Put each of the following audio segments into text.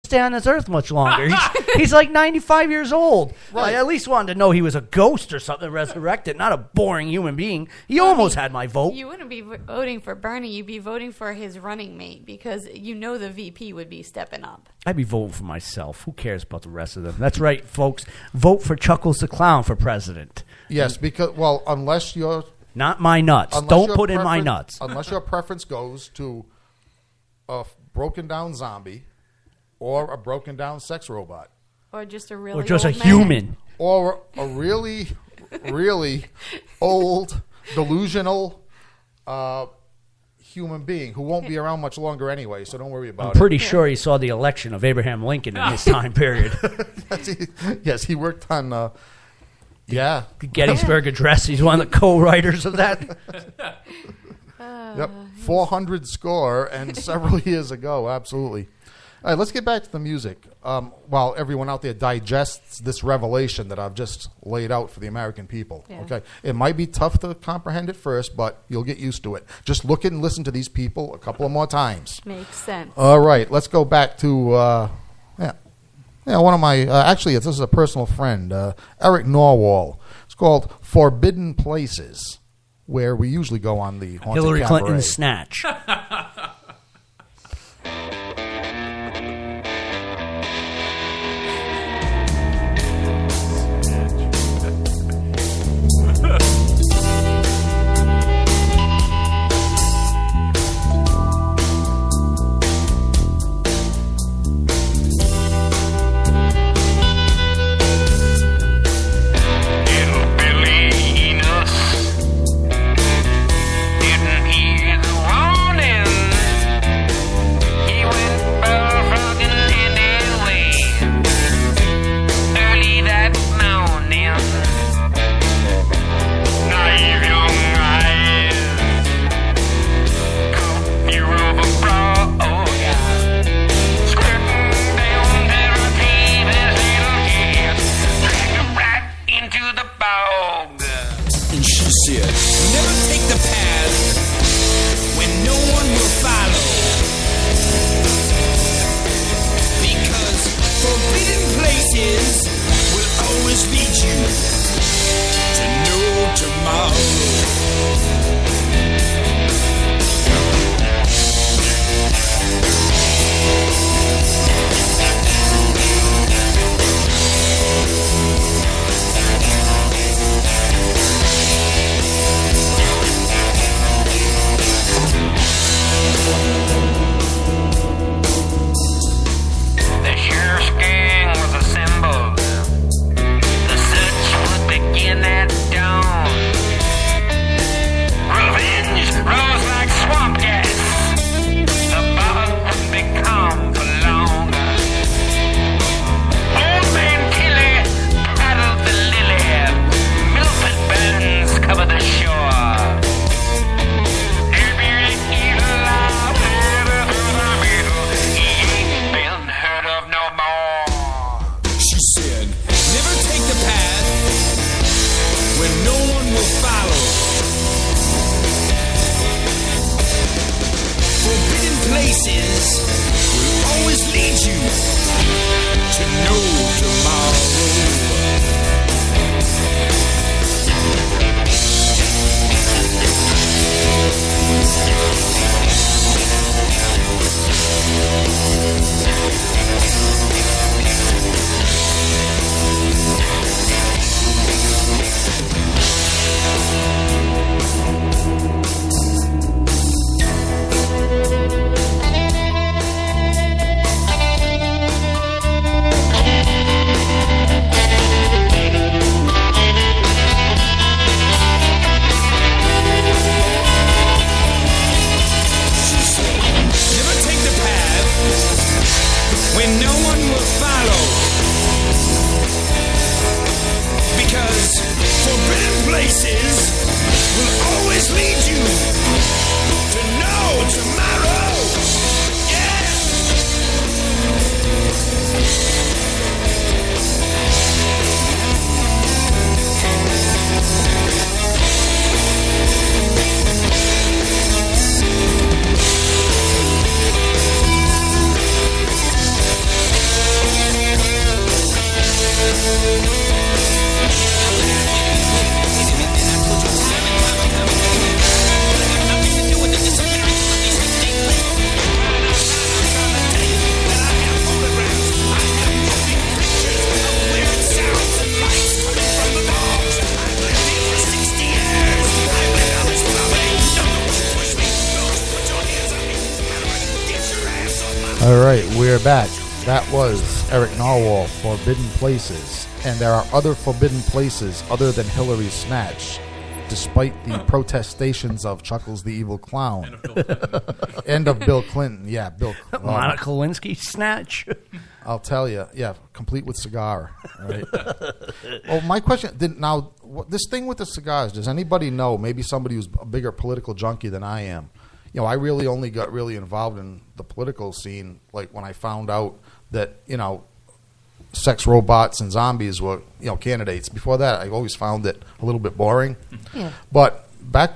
stay on this earth much longer. He's like 95 years old. Right. I at least wanted to know he was a ghost or something resurrected, not a boring human being. He almost had my vote. You wouldn't be voting for Bernie. You'd be voting for his running mate because you know the VP would be stepping up. I'd be voting for myself. Who cares about the rest of them? That's right, folks. Vote for Chuckles the Clown for president. Yes, because, well, unless you're... Not my nuts. Don't put in my nuts. Unless your preference goes to a broken down zombie or a broken down sex robot. Or just a really Or just a old man. human. Or a really, really old, delusional human being who won't be around much longer anyway, so don't worry about I'm pretty sure he saw the election of Abraham Lincoln in this time period. it. Yes, he worked on... yeah. The Gettysburg Address. He's one of the co-writers of that. Yep. 400 score and several years ago. Absolutely. All right, let's get back to the music. While everyone out there digests this revelation that I've just laid out for the American people. Yeah. Okay. It might be tough to comprehend at first, but you'll get used to it. Just look and listen to these people a couple of more times. Makes sense. All right. Let's go back to... Yeah, one of my, actually, this is a personal friend, Eric Norwall. It's called Forbidden Places, where we usually go on the Haunted Hillary Cabaret. Clinton's snatch. All right, we're back. That was Eric Narwhal, Forbidden Places. And there are other forbidden places other than Hillary's snatch, despite the protestations of Chuckles the Evil Clown. And of Bill Clinton. Yeah, Bill Clinton. Monica Lewinsky snatch. I'll tell you. Yeah, complete with cigar. All right. Well, my question, this thing with the cigars, does anybody know, maybe somebody who's a bigger political junkie than I am, I really only got really involved in the political scene like when I found out that, sex robots and zombies were, candidates. Before that, I always found it a little bit boring. Yeah. But back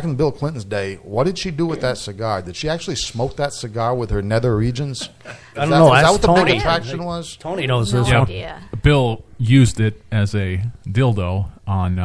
in Bill Clinton's day, what did she do with that cigar? Did she actually smoke that cigar with her nether regions? I don't know. Is that Ask what the Tony. big attraction was? Tony knows No this Yeah. one. idea. Bill used it as a dildo on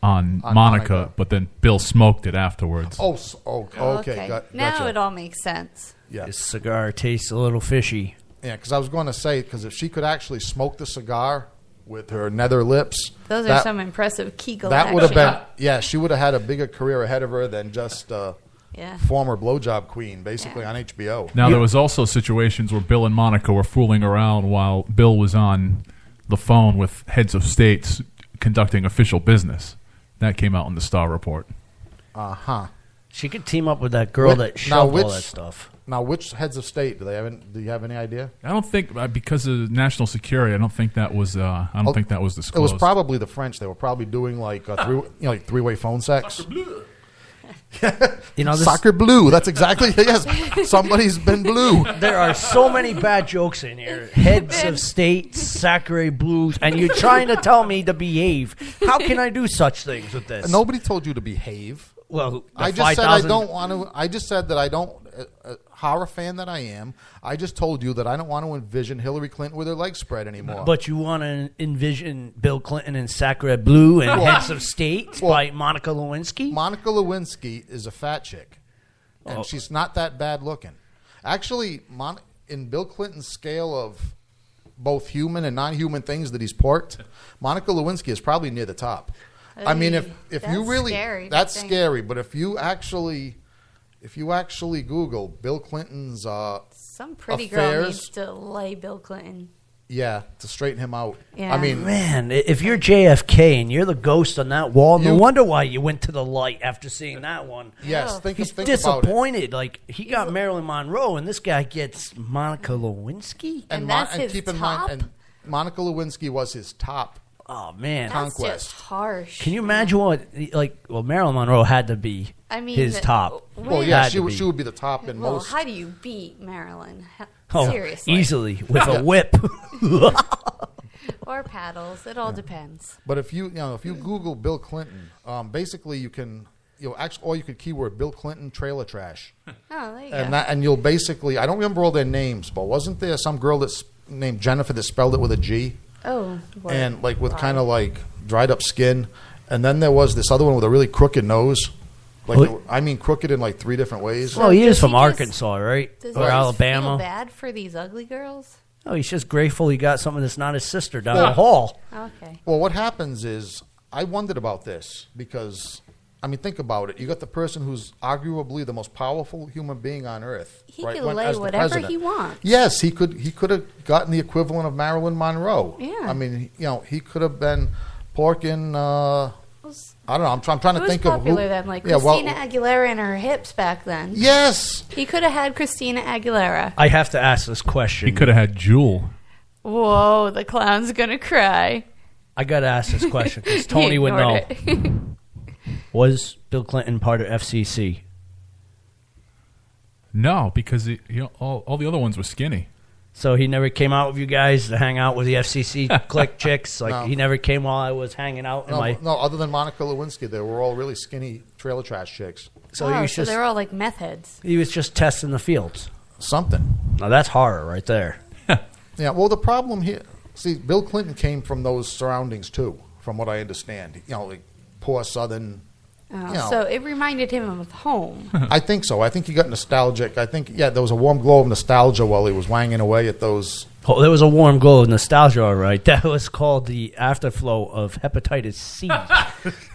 Monica, Monica. but then Bill smoked it afterwards. Okay. Now Gotcha. it all makes sense. Yeah. This cigar tastes a little fishy. Yeah, because I was going to say, because if she could actually smoke the cigar with her nether lips, Those are that- some impressive Kegel that would have action. been, yeah, she would have had a bigger career ahead of her than just Yeah. former blowjob queen, basically, Yeah. on HBO. Now, there was also situations where Bill and Monica were fooling around while Bill was on the phone with heads of states conducting official business. That came out in the Star Report. Uh-huh. She could team up with that girl that shoved all that stuff. Now, which heads of state do you have any idea? I don't think because of national security. I don't think that was. I don't think that was It disclosed. was probably the French. They were probably doing like three-way phone sex. This, Sacre bleu. That's exactly yes. Somebody's been blue. there are so many bad jokes in here. Heads of state, Sacre Blues, and you're trying to tell me to behave. How can I do such things with this? Nobody told you to behave. Well, the I just said I 5,000 don't want to. I just said that I don't. Horror fan that I am, I just told you that I don't want to envision Hillary Clinton with her legs spread anymore. But you want to envision Bill Clinton and Sacre Blue and Heads of States by Monica Lewinsky? Monica Lewinsky is a fat chick, and she's not that bad looking. Actually, in Bill Clinton's scale of both human and non-human things that he's porked, Monica Lewinsky is probably near the top. I mean, if That's you really, scary to that's think. scary. But if you actually Google Bill Clinton's, Some pretty girl affairs. needs to lay Bill Clinton. to straighten him out. Yeah. I mean, Man, if you're JFK and you're the ghost on that wall, no You- wonder why you went to the light after seeing that one. yes, Oh. think He's about it. disappointed. Like, he got Marilyn Monroe, and this guy gets Monica Lewinsky? And that's his keep in top? mind, and Monica Lewinsky was his top. Oh, man. That's Conquest. just harsh. Can you imagine Marilyn Monroe had to be I top. Well, yeah, Had she to would, be. she would be the top in Well, most. how do you beat Marilyn? Oh, Seriously. easily with a whip. Or paddles. It all depends. But if you Google Bill Clinton, basically you can actually, or you could keyword Bill Clinton trailer trash, Oh, there you go. and you'll basically, I don't remember all their names, but wasn't there some girl that's named Jennifer that spelled it with a G, Oh, what? and like with Why? kind of like dried up skin, and then there was this other one with a really crooked nose, like crooked in like 3 different ways. Well, he does is from he just- Arkansas, right? Does Or he just Alabama. feel bad for these ugly girls? Oh, he's just grateful he got something that's not his sister down the hall. Okay. Well, what happens is, I wondered about this because, I mean, think about it. You got the person who's arguably the most powerful human being on earth. He right, can lay as the whatever president. he wants. Yes, he could have gotten the equivalent of Marilyn Monroe. Yeah. I mean, he could have been porking. I don't know. I'm trying to Who's think of popular who. then? Like yeah, well, Christina Aguilera and her hips back then. yes. He could have had Christina Aguilera. I have to ask this question. He could have had Jewel. Whoa, the clown's gonna cry. I got to ask this question because He Tony would know. ignored it. Was Bill Clinton part of FCC? No, because all the other ones were skinny. So he never came out with you guys to hang out with the FCC clique chicks? Like, No. he never came while I was hanging out in my... No, other than Monica Lewinsky, they were all really skinny trailer trash chicks. So Oh, he was so just... they're all like meth heads. He was just testing the fields. Something. Now that's horror right there. Yeah, well, the problem here, see, Bill Clinton came from those surroundings too, from what I understand. Like poor Southern. Oh, so it reminded him of home. I think so. I think he got nostalgic. I think, there was a warm glow of nostalgia while he was wanging away at those Oh, there was a warm glow of nostalgia, all right. That was called the afterflow of hepatitis C.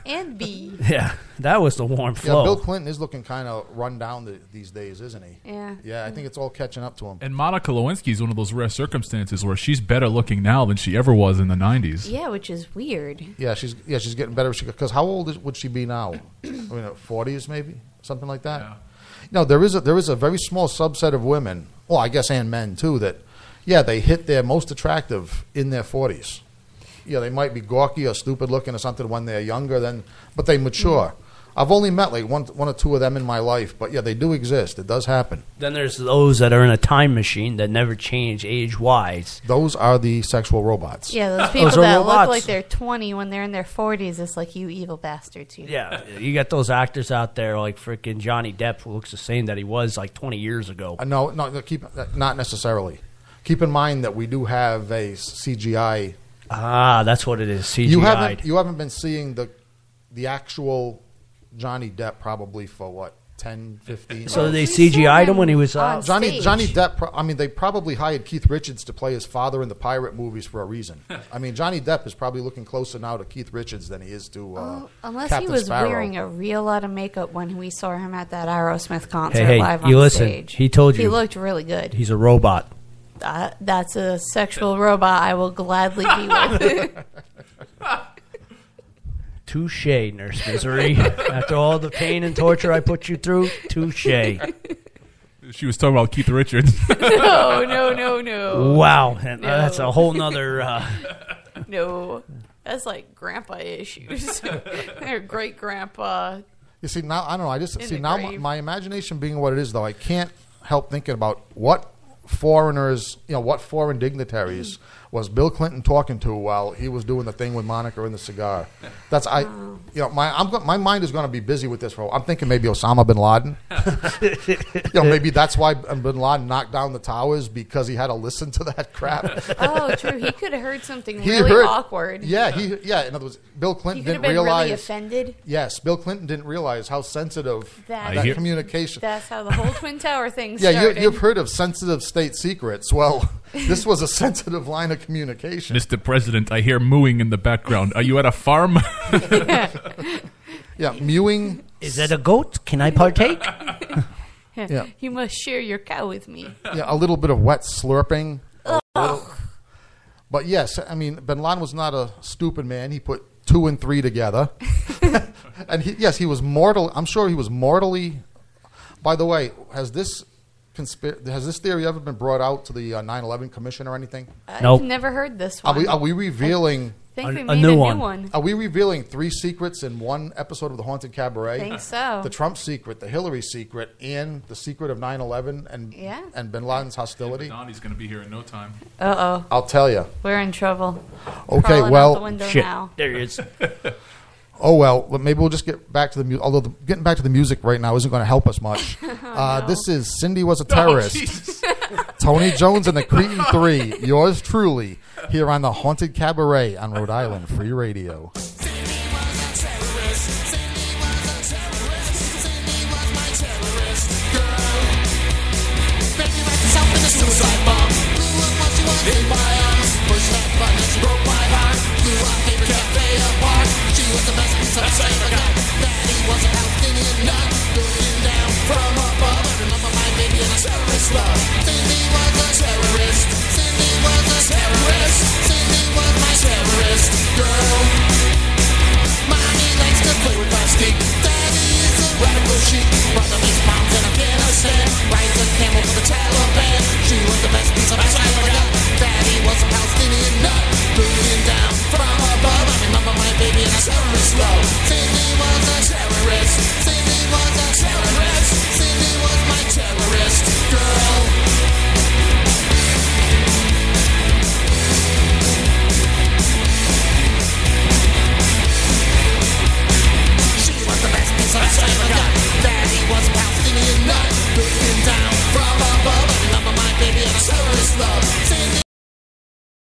And B. Yeah, that was the warm Yeah, flow. Bill Clinton is looking kind of run down these days, isn't he? Yeah. Yeah, I think it's all catching up to him. And Monica Lewinsky is one of those rare circumstances where she's better looking now than she ever was in the 90s. Yeah, which is weird. Yeah, she's getting better. Because how old would she be now? I mean, 40s maybe, something like that. Yeah. No, there is a very small subset of women, well, I guess and men too, that they hit their most attractive in their 40s. Yeah, they might be gawky or stupid looking or something when they're younger, but they mature. I've only met like one or two of them in my life, but yeah, they do exist. It does happen. Then there's those that are in a time machine that never change age-wise. Those are the sexual robots. Yeah, those people Those are that look robots. like they're 20 when they're in their 40s. It's like, you evil bastards. You. Yeah, you got those actors out there like freaking Johnny Depp, who looks the same that he was like 20 years ago. No, not necessarily. Keep in mind that we do have a CGI. Ah, that's what it is. CGI'd. You haven't been seeing the actual Johnny Depp probably for what, 10, 15. So they We CGI'd saw him when he him was on Johnny stage. Depp. I mean, they probably hired Keith Richards to play his father in the pirate movies for a reason. I mean, Johnny Depp is probably looking closer now to Keith Richards than he is to Unless Captain he was Sparrow. wearing a real lot of makeup when we saw him at that Aerosmith concert Hey, live on you listen. stage. He told you. He looked really good. He's a robot. That's a sexual robot I will gladly be with. Touche, Nurse Misery. After all the pain and torture I put you through, touche. She was talking about Keith Richards. No. Wow, and, No. that's a whole nother. No. That's like grandpa issues. Or great grandpa. You see now, I don't know. I just In see the now grave. my imagination being what it is, though. I can't help thinking about what foreigners, what foreign dignitaries was Bill Clinton talking to while he was doing the thing with Monica and the cigar. That's my mind is going to be busy with this. I'm thinking maybe Osama bin Laden. Maybe that's why bin Laden knocked down the towers because he had to listen to that crap. Oh, true. He could have heard something He really heard- awkward. Yeah, in other words, Bill Clinton He could have didn't been realize. really offended. Yes, Bill Clinton didn't realize how sensitive That- that hear- communication. That's how the whole Twin Tower thing Yeah, started. you've heard of sensitive state secrets. Well, this was a sensitive line of communication. Mr. President, I hear mooing in the background. Are you at a farm? Yeah, mewing. Is that a goat? Can I partake? Yeah, You must share your cow with me. yeah, a little bit of wet slurping. But yes, I mean, bin Laden was not a stupid man. He put 2 and 3 together, and he was mortal. I'm sure he was mortally. By the way, has this theory ever been brought out to the 9/11 Commission or anything? Nope. I've never heard this Are one. we revealing? I think we a made new a new one. one. Are we revealing 3 secrets in one episode of the Haunted Cabaret? I think so. The Trump secret, the Hillary secret, and the secret of 9/11 Yeah. and bin Laden's hostility? Donnie's going to be here in no time. Uh-oh. I'll tell you. We're in trouble. Okay, Crawling out the well, window Shit. now. There he is. maybe we'll just get back to the music. Although getting back to the music right now isn't going to help us much. This is Cindy Was a Terrorist. Jesus. Tony Jones and the Cretin 3. Yours truly here on the Haunted Cabaret on Rhode Island Free Radio. Suicide